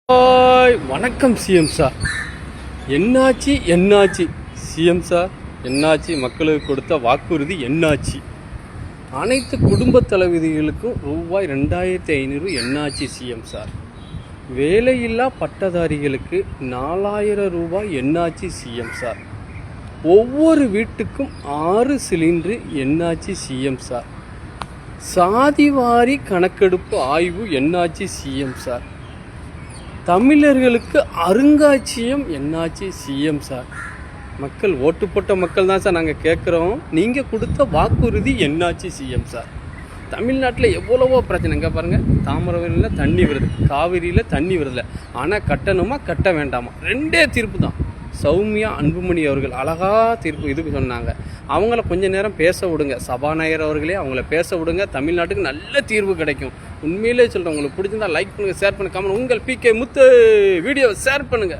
வணக்கம் CM sir. என்னாச்சு CM sir? என்னாச்சு? மக்களுக்கு கொடுத்த வாக்குறுதி என்னாச்சு? அனைத்து குடும்ப தளபதிகளுக்கும் ரூபாய் 2500 என்னாச்சு சிஎம் சார்? வேலையில்லா பட்டதாரிகளுக்கு 4000 ரூபாய் என்னாச்சு சிஎம் சார்? ஒவ்வொரு வீட்டுக்கும் 6 சிலிண்டர் என்னாச்சு சிஎம் சார்? சாதிவாரி கணக்கெடுப்பு ஆய்வு என்னாச்சு சிஎம் சார்? தமிழர்களுக்கு அருங்காட்சியம் என்னாச்சு சிஎம் சார்? மக்கள் ஓட்டு போட்ட மக்கள் தான் சார் நாங்கள் கேட்குறோம். நீங்கள் கொடுத்த வாக்குறுதி என்னாச்சு சிஎம் சார்? தமிழ்நாட்டில் எவ்வளவோ பிரச்சனை. இங்கே பாருங்கள், தாமிரபரணியில் தண்ணி வருது, காவிரியில் தண்ணி வருதில்ல. ஆனால் கட்டணுமா கட்ட வேண்டாமா ரெண்டே தீர்ப்பு தான். சௌமியா அன்புமணி அவர்கள் அழகாக தீர்ப்பு இதுக்கு சொன்னாங்க. அவங்கள கொஞ்ச நேரம் பேச விடுங்க, சபாநாயகர் அவர்களே அவங்கள பேச விடுங்க. தமிழ்நாட்டுக்கு நல்ல தீர்வு கிடைக்கும். உண்மையிலே சொல்கிறேன். உங்களுக்கு பிடிச்சிருந்தா லைக் பண்ணுங்கள், ஷேர் பண்ணுங்கள், கமெண்ட். உங்கள் PK முத்து வீடியோ ஷேர் பண்ணுங்கள்.